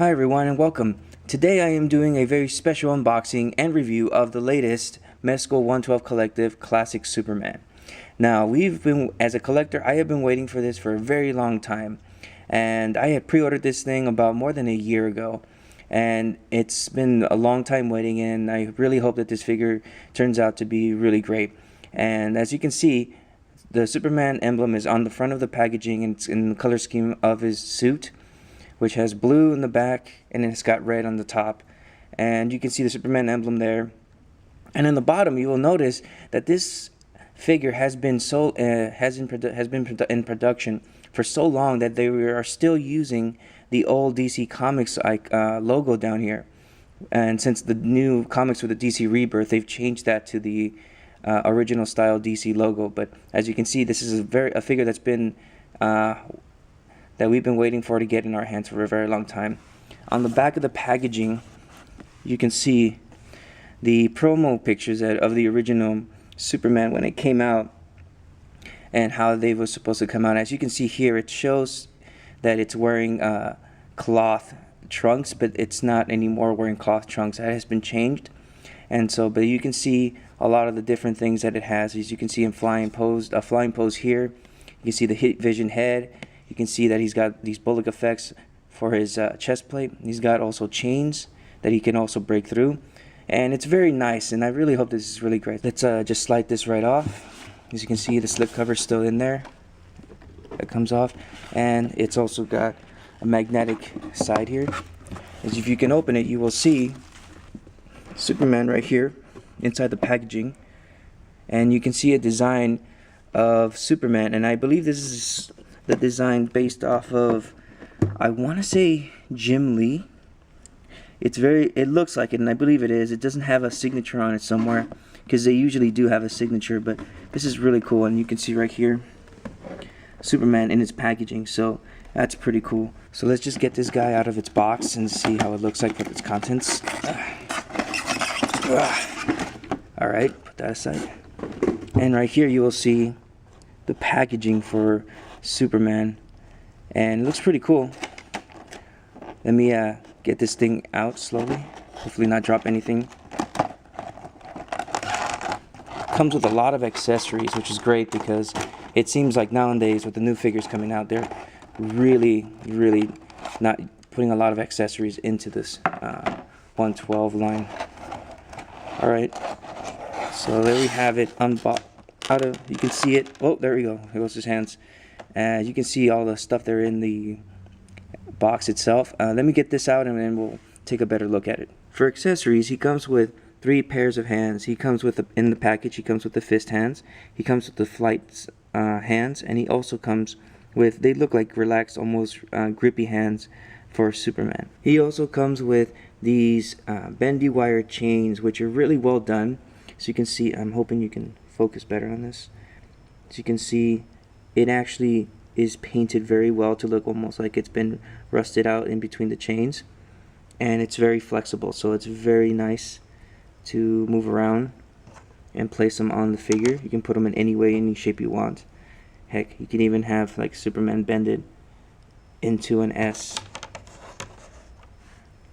Hi everyone and welcome. Today I am doing a very special unboxing and review of the latest Mezco 112 Collective Classic Superman. Now as a collector, I have been waiting for this for a very long time, and I had pre-ordered this thing about more than a year ago, and it's been a long time waiting, and I really hope that this figure turns out to be really great. And as you can see, the Superman emblem is on the front of the packaging, and it's in the color scheme of his suit, which has blue in the back and it's got red on the top, and you can see the Superman emblem there. And in the bottom, you will notice that this figure has been in production for so long that they are still using the old DC Comics logo down here. And since the new comics with the DC Rebirth, they've changed that to the original style DC logo. But as you can see, this is a figure that's been that we've been waiting for to get in our hands for a very long time. On the back of the packaging, you can see the promo pictures of the original Superman when it came out and how they were supposed to come out. As you can see here, it shows that it's wearing cloth trunks, but it's not anymore wearing cloth trunks. That has been changed. And so, but you can see a lot of the different things that it has. As you can see in flying pose here. You can see the Hit Vision head. You can see that he's got these bullet effects for his chest plate. He's got also chains that he can also break through. And it's very nice, and I really hope this is really great. Let's just slide this right off. As you can see, the slip cover is still in there. That comes off. And it's also got a magnetic side here. As if you can open it, you will see Superman right here inside the packaging. And you can see a design of Superman, and I believe this is the design based off of, I want to say, Jim Lee. It looks like it, and I believe it is. It doesn't have a signature on it somewhere, because they usually do have a signature, but this is really cool. And you can see right here Superman in its packaging, so that's pretty cool. So let's just get this guy out of its box and see how it looks like with its contents. Alright, put that aside. And right here you will see the packaging for Superman, and it looks pretty cool. Let me get this thing out slowly, hopefully not drop anything. Comes with a lot of accessories, which is great, because it seems like nowadays with the new figures coming out, they're really not putting a lot of accessories into this 112 line. Alright, so there we have it unboxed. You can see it. Oh, there we go. Here goes his hands. You can see all the stuff there in the box itself. Let me get this out, and then we'll take a better look at it. For accessories, he comes with 3 pairs of hands. He comes with in the package. He comes with the fist hands. He comes with the flight hands, and he also comes with, they look like relaxed, almost grippy hands for Superman. He also comes with these bendy wire chains, which are really well done. So you can see, I'm hoping you can focus better on this. So you can see it actually is painted very well to look almost like it's been rusted out in between the chains, and it's very flexible, so it's very nice to move around and place them on the figure. You can put them in any way, any shape you want. Heck, you can even have like Superman bended into an S.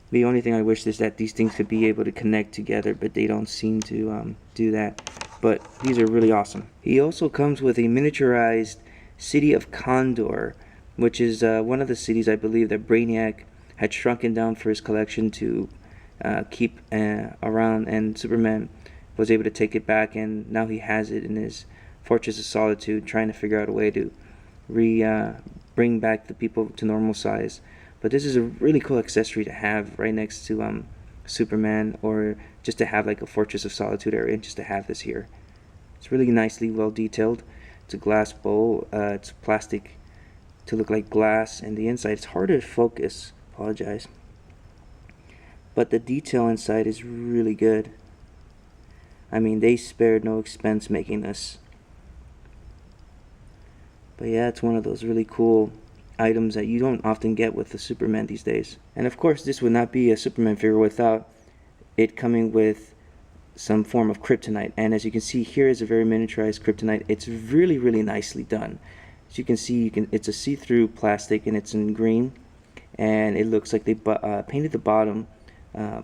The only thing I wish is that these things could be able to connect together, but they don't seem to do that. But these are really awesome. He also comes with a miniaturized city of Condor, which is one of the cities I believe that Brainiac had shrunken down for his collection to keep around, and Superman was able to take it back, and now he has it in his Fortress of Solitude, trying to figure out a way to bring back the people to normal size. But this is a really cool accessory to have right next to Superman, or just to have like a Fortress of Solitude area, and just to have this here. It's really nicely well detailed. It's a glass bowl. It's plastic to look like glass, and the inside, it's hard to focus, apologize, but the detail inside is really good. I mean, they spared no expense making this. But yeah, it's one of those really cool items that you don't often get with the Superman these days. And of course, this would not be a Superman figure without it coming with some form of Kryptonite. And as you can see, here is a very miniaturized Kryptonite. It's really nicely done. As you can see, it's a see-through plastic, and it's in green, and it looks like they painted the bottom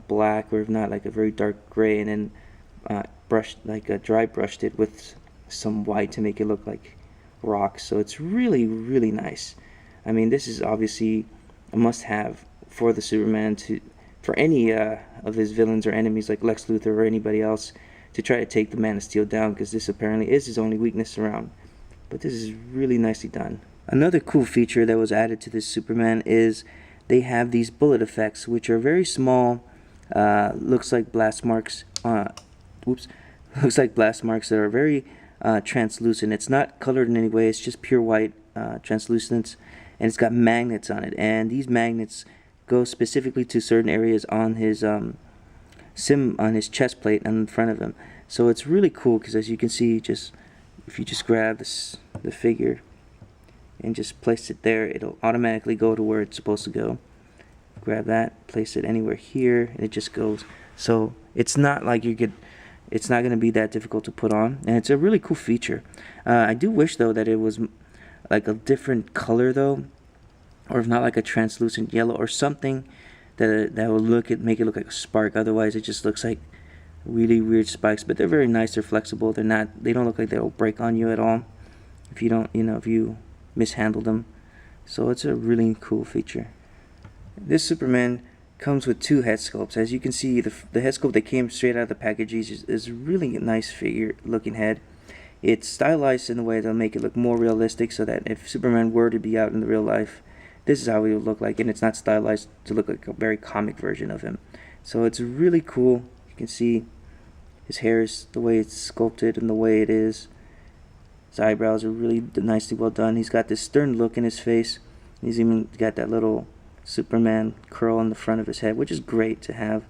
black, or if not, like a very dark gray, and then brushed, like dry brushed it with some white to make it look like rocks. So it's really, really nice. I mean, this is obviously a must-have for the Superman, for any of his villains or enemies like Lex Luthor or anybody else, to try to take the Man of Steel down, because this apparently is his only weakness around. But this is really nicely done. Another cool feature that was added to this Superman is they have these bullet effects, which are very small. Looks like blast marks. Looks like blast marks that are very translucent. It's not colored in any way. It's just pure white translucence, and it's got magnets on it. And these magnets go specifically to certain areas on his on his chest plate and in front of him. So it's really cool, because as you can see, if you just grab the figure and just place it there, it'll automatically go to where it's supposed to go. Grab that, place it anywhere here, and it just goes. So it's not like it's not going to be that difficult to put on, and it's a really cool feature. I do wish though that it was like a different color though, or if not, like a translucent yellow or something that will make it look like a spark. Otherwise it just looks like really weird spikes. But they're very nice, they're flexible, they don't look like they'll break on you at all if you don't, if you mishandle them. So it's a really cool feature. This Superman comes with two head sculpts. As you can see, the head sculpt that came straight out of the package is really a nice figure looking head. It's stylized in a way that'll make it look more realistic, so that if Superman were to be out in the real life, this is how he would look like, and it's not stylized to look like a very comic version of him. So it's really cool. You can see his hair is the way it's sculpted and the way it is. His eyebrows are really nicely well done. He's got this stern look in his face. He's even got that little Superman curl on the front of his head, which is great to have.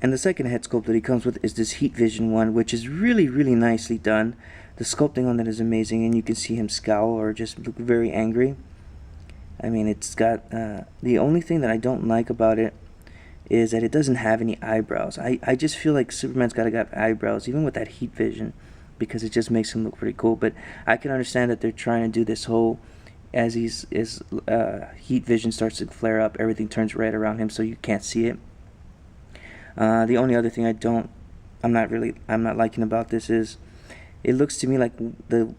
And the second head sculpt that he comes with is this Heat Vision one, which is really, really nicely done. The sculpting on that is amazing, and you can see him scowl or just look very angry. I mean, it's got the only thing that I don't like about it is that it doesn't have any eyebrows. I just feel like Superman's got to have eyebrows, even with that Heat Vision, because it just makes him look pretty cool. But I can understand that they're trying to do this whole, as his Heat Vision starts to flare up, everything turns red around him, so you can't see it. The only other thing I'm not liking about this is, it looks to me like the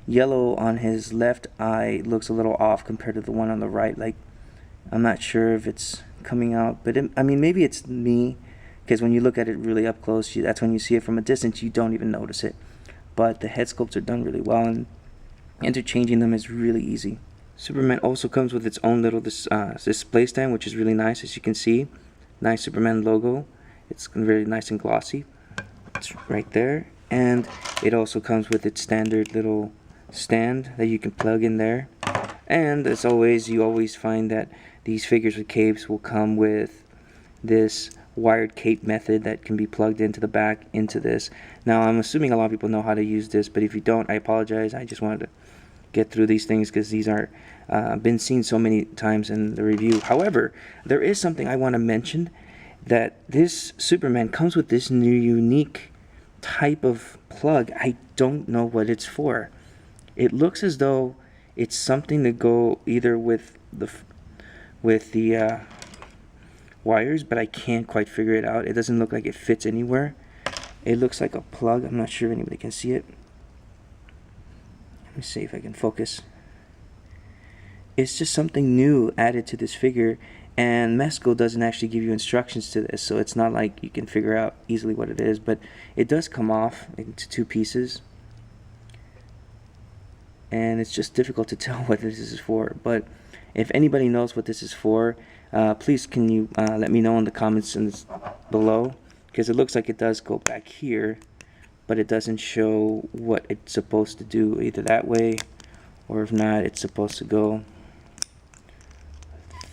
yellow on his left eye looks a little off compared to the one on the right. Like, I'm not sure if it's coming out, but I mean, maybe it's me, because when you look at it really up close, that's when you see it. From a distance, you don't even notice it. But the head sculpts are done really well, and interchanging them is really easy. Superman also comes with its own little display stand, which is really nice. As you can see, nice Superman logo. It's very nice and glossy. It's right there. And it also comes with its standard little stand that you can plug in there. And as always, you always find that these figures with capes will come with this wired cape method that can be plugged into the back into this. Now, I'm assuming a lot of people know how to use this, but if you don't, I apologize. I just wanted to get through these things because these are been seen so many times in the review. However, there is something I want to mention, that this Superman comes with this new unique type of plug. I don't know what it's for. It looks as though it's something to go either with the wires, but I can't quite figure it out. It doesn't look like it fits anywhere. It looks like a plug. I'm not sure if anybody can see it. Let me see if I can focus. It's just something new added to this figure, and Mezco doesn't actually give you instructions to this, so it's not like you can figure out easily what it is, but it does come off into two pieces, and it's just difficult to tell what this is for. But if anybody knows what this is for, please can you let me know in the comments below, because it looks like it does go back here, but it doesn't show what it's supposed to do, either that way, or if not, it's supposed to go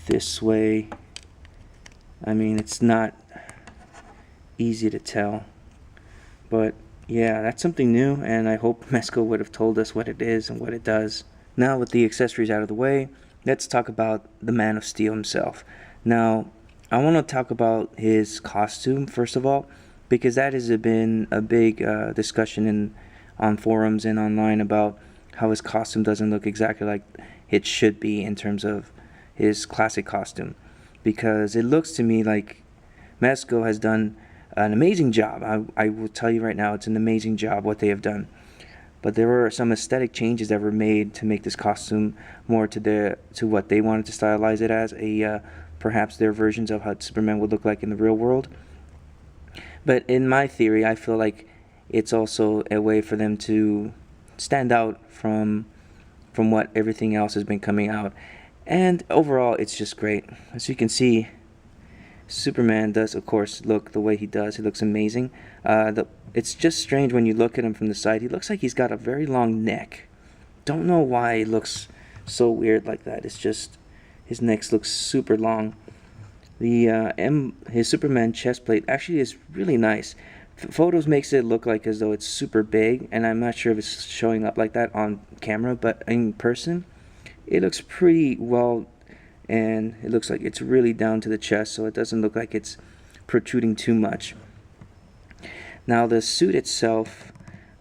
this way. I mean, it's not easy to tell, but yeah, that's something new, and I hope Mezco would have told us what it is and what it does. Now, with the accessories out of the way, let's talk about the Man of Steel himself. Now, I want to talk about his costume first of all, because that has been a big discussion on forums and online about how his costume doesn't look exactly like it should be in terms of his classic costume, because it looks to me like Mezco has done an amazing job. I will tell you right now, it's an amazing job what they have done. But there were some aesthetic changes that were made to make this costume more to what they wanted to stylize it as, perhaps their versions of how Superman would look like in the real world. But in my theory, I feel like it's also a way for them to stand out from what everything else has been coming out. And overall, it's just great. As you can see, Superman does, of course, look the way he does. He looks amazing. It's just strange when you look at him from the side. He looks like he's got a very long neck. Don't know why he looks so weird like that. It's just his neck looks super long. His Superman chest plate actually is really nice. Photos makes it look like as though it's super big, and I'm not sure if it's showing up like that on camera, but in person, it looks pretty well, and it looks like it's really down to the chest, so it doesn't look like it's protruding too much. Now the suit itself,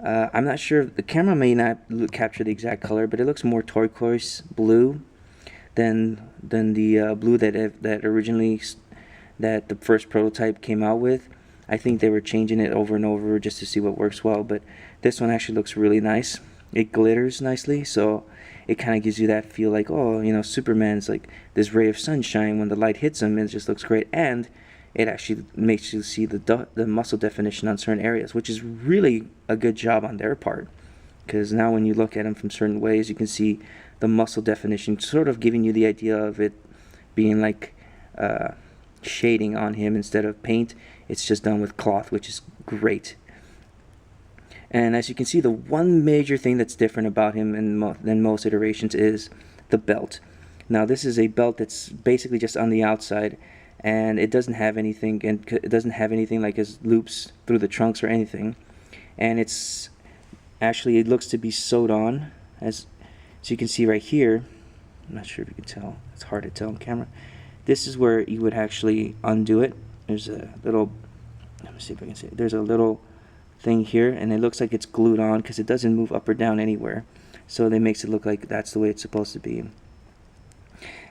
I'm not sure, the camera may not capture the exact color, but it looks more turquoise blue than the blue that originally that the first prototype came out with. I think they were changing it over and over just to see what works well, but this one actually looks really nice. It glitters nicely, so it kind of gives you that feel like, oh, you know, Superman's like this ray of sunshine when the light hits him. It just looks great, and it actually makes you see the muscle definition on certain areas, which is really a good job on their part, because now when you look at him from certain ways, you can see the muscle definition, sort of giving you the idea of it being like shading on him instead of paint. It's just done with cloth, which is great. And as you can see, the one major thing that's different about him than most iterations is the belt. Now this is a belt that's basically just on the outside, and it doesn't have anything, like his loops through the trunks or anything. And it looks to be sewed on, as you can see right here. I'm not sure if you can tell. It's hard to tell on camera. This is where you would actually undo it. There's a little, let me see if I can see it. There's a little thing here, and it looks like it's glued on because it doesn't move up or down anywhere. So that makes it look like that's the way it's supposed to be.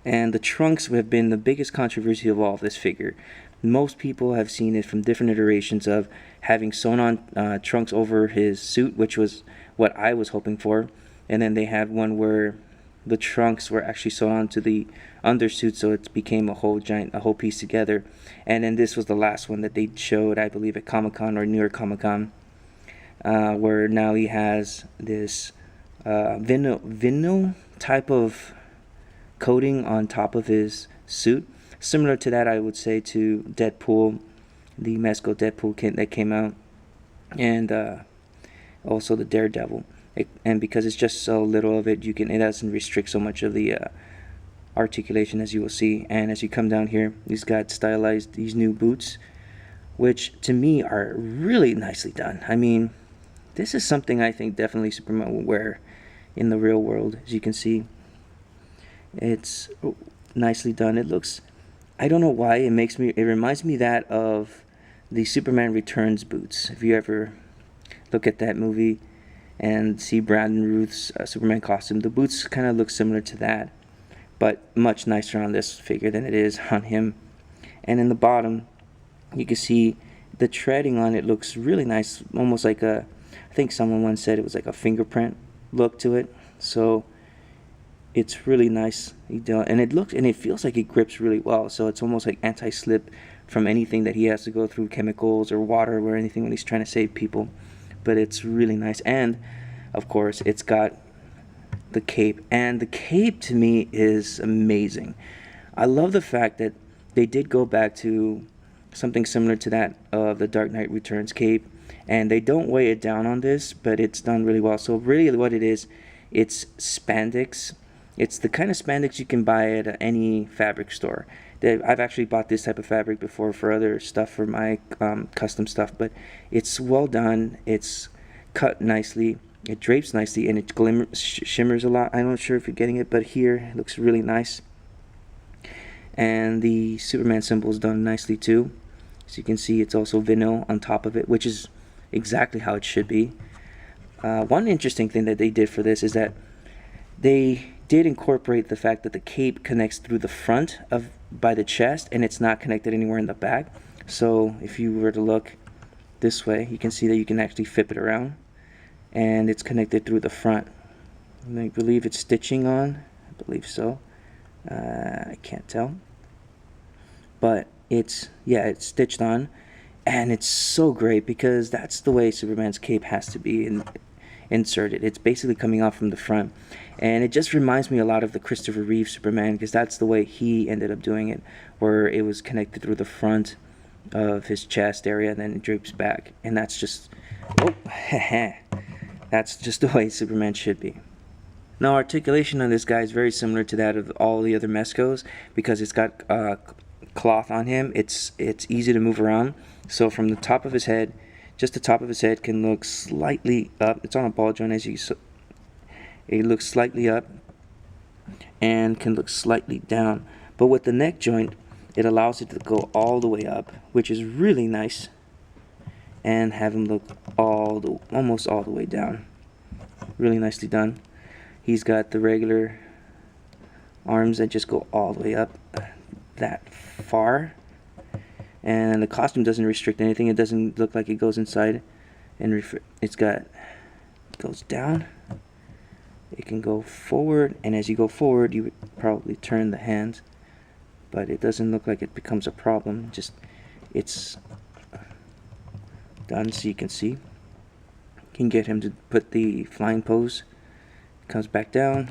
And the trunks have been the biggest controversy of all of this figure. Most people have seen it from different iterations of having sewn on trunks over his suit, which was what I was hoping for. And then they had one where the trunks were actually sewn onto the undersuit, so it became a whole piece together. And then this was the last one that they showed, I believe, at Comic-Con or New York Comic-Con, where now he has this vinyl type of coating on top of his suit, similar to that, I would say, to Deadpool, the Mezco Deadpool kit that came out, and also the Daredevil. And because it's just so little of it, it doesn't restrict so much of the articulation, as you will see. And as you come down here, he's got stylized these new boots, which to me are really nicely done. I mean, this is something I think definitely Superman will wear in the real world. As you can see, it's nicely done. It looks, I don't know why, it reminds me that of the Superman Returns boots. If you ever look at that movie and see Brandon Routh's Superman costume, the boots kind of look similar to that, but much nicer on this figure than it is on him. And in the bottom, you can see the treading on it looks really nice, almost like I think someone once said it was like a fingerprint look to it. So it's really nice, and it feels like it grips really well. So it's almost like anti-slip from anything that he has to go through, chemicals or water or anything when he's trying to save people. But it's really nice. And of course, it's got the cape, and the cape to me is amazing. I love the fact that they did go back to something similar to that of the Dark Knight Returns cape, and they don't weigh it down on this, but it's done really well. So really what it is, it's spandex. It's the kind of spandex you can buy at any fabric store. I've actually bought this type of fabric before for other stuff, for my custom stuff, but it's well done. It's cut nicely, it drapes nicely, and it shimmers a lot. I'm not sure if you're getting it, but here it looks really nice. And the Superman symbol is done nicely too. As you can see, it's also vinyl on top of it, which is exactly how it should be. One interesting thing that they did for this is that they did incorporate the fact that the cape connects through the front of by the chest, and it's not connected anywhere in the back. So if you were to look this way, you can see that you can actually flip it around, and it's connected through the front. And I believe it's stitching on. I believe so. I can't tell, but it's stitched on, and it's so great because that's the way Superman's cape has to be inserted. It's basically coming off from the front, and it just reminds me a lot of the Christopher Reeve Superman, because that's the way he ended up doing it, where it was connected through the front of his chest area and then it drapes back. And that's just that's just the way Superman should be. Now, articulation on this guy is very similar to that of all the other Mezcos, because it's got cloth on him. It's easy to move around. So from the top of his head, just the top of his head can look slightly up. It's on a ball joint, as you saw. It looks slightly up and can look slightly down. But with the neck joint, it allows it to go all the way up, which is really nice, and have him look almost all the way down. Really nicely done. He's got the regular arms that just go all the way up that far, and the costume doesn't restrict anything. It doesn't look like it goes inside, and it goes down. It can go forward, and as you go forward, you would probably turn the hands, but it doesn't look like it becomes a problem. Just it's done, so you can see. You can get him to put the flying pose. Comes back down.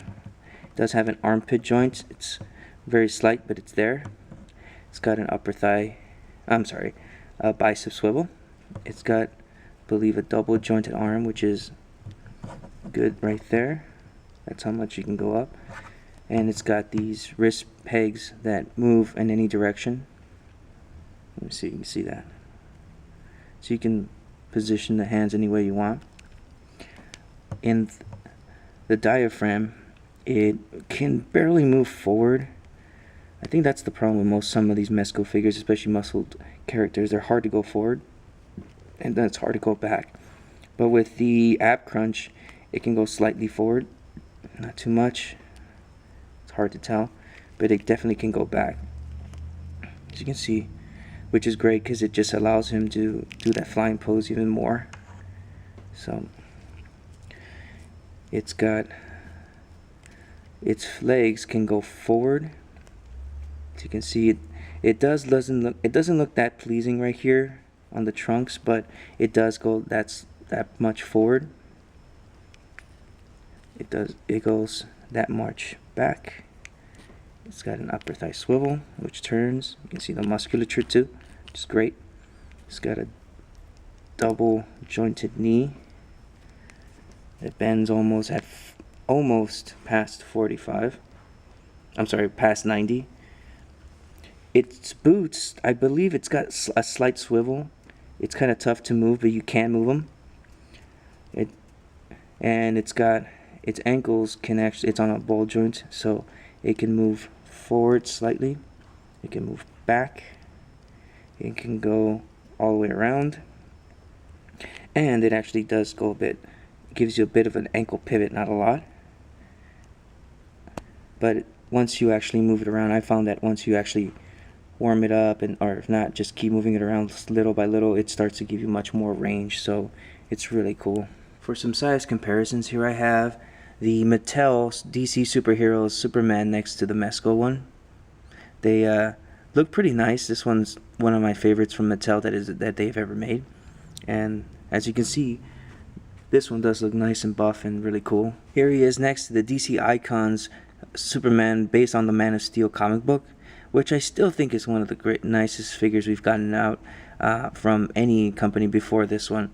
It does have an armpit joint. It's very slight, but it's there. It's got an a bicep swivel. It's got, I believe, a double jointed arm, which is good right there. That's how much you can go up. And it's got these wrist pegs that move in any direction. Let me see if you can see that. So you can position the hands any way you want. In the diaphragm, it can barely move forward. I think that's the problem with some of these Mezco figures, especially muscled characters. They're hard to go forward, and then it's hard to go back. But with the ab crunch, it can go slightly forward, not too much. It's hard to tell, but it definitely can go back, as you can see, which is great because it just allows him to do that flying pose even more. So it's got its legs can go forward. As you can see, it doesn't look that pleasing right here on the trunks, but it does go that much forward. It goes that much back. It's got an upper thigh swivel, which turns. You can see the musculature too, which is great. It's got a double jointed knee. It bends almost past 45. I'm sorry, past 90. Its boots, I believe it's got a slight swivel. It's kind of tough to move, but you can move them. And it's got its ankles it's on a ball joint, so it can move forward slightly. It can move back. It can go all the way around. And it actually does go a bit. Gives you a bit of an ankle pivot, not a lot, but once you actually move it around, I found that once you actually warm it up, or if not, just keep moving it around little by little, it starts to give you much more range. So it's really cool. For some size comparisons, here I have the Mattel DC Superheroes Superman next to the Mezco one. They look pretty nice. This one's one of my favorites from Mattel that they've ever made, and as you can see, this one does look nice and buff and really cool. Here he is next to the DC Icons Superman based on the Man of Steel comic book, which I still think is one of the nicest figures we've gotten out from any company before this one,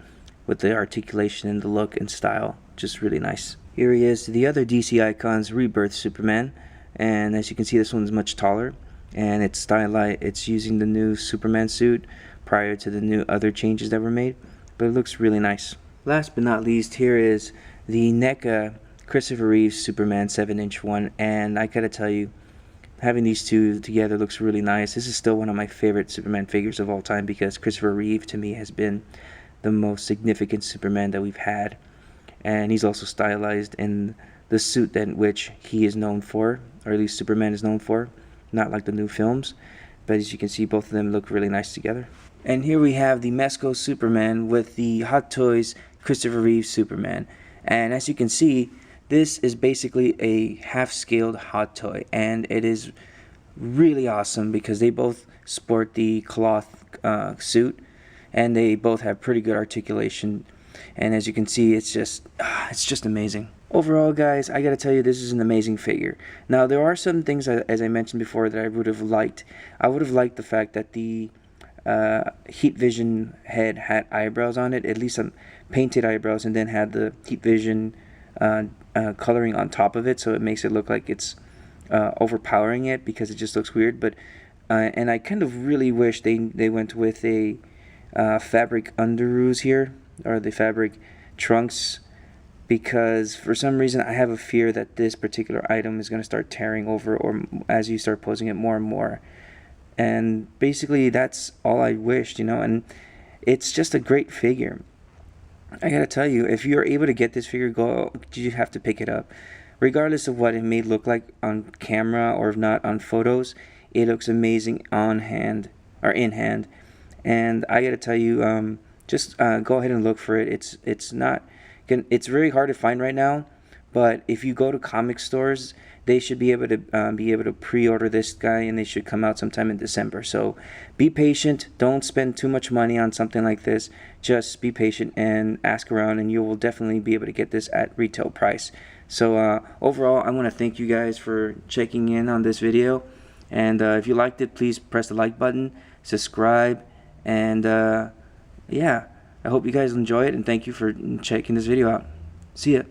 with the articulation and the look and style. Just really nice. Here he is, the other DC Icons Rebirth Superman, and as you can see, this one's much taller, and it's stylized. It's using the new Superman suit prior to the new other changes that were made, but it looks really nice. Last but not least, here is the NECA Christopher Reeve Superman 7-inch one, and I gotta tell you, having these two together looks really nice. This is still one of my favorite Superman figures of all time, because Christopher Reeve to me has been the most significant Superman that we've had, and he's also stylized in the suit that which he is known for, or at least Superman is known for, not like the new films. But as you can see, both of them look really nice together. And here we have the Mezco Superman with the Hot Toys Christopher Reeve Superman. And as you can see, this is basically a half-scaled hot toy, and it is really awesome because they both sport the cloth suit, and they both have pretty good articulation. And as you can see, it's just amazing. Overall, guys, I gotta tell you, this is an amazing figure. Now, there are some things, as I mentioned before, that I would have liked. I would have liked the fact that the Heat Vision head had eyebrows on it, at least some painted eyebrows, and then had the Heat Vision coloring on top of it, so it makes it look like it's overpowering it, because it just looks weird. But and I kind of really wish they went with a fabric underoos here, or the fabric trunks, because for some reason I have a fear that this particular item is going to start tearing over, or as you start posing it more and more. And basically that's all I wished, you know. And it's just a great figure. I gotta tell you, if you're able to get this figure, you have to pick it up. Regardless of what it may look like on camera or if not on photos, it looks amazing on hand, or in hand. And I gotta tell you, just go ahead and look for it. It's very hard to find right now, but if you go to comic stores, they should be able to pre-order this guy, and they should come out sometime in December. So be patient. Don't spend too much money on something like this. Just be patient and ask around, and you will definitely be able to get this at retail price. So overall, I want to thank you guys for checking in on this video. And if you liked it, please press the like button, subscribe, and yeah, I hope you guys enjoy it, and thank you for checking this video out. See ya.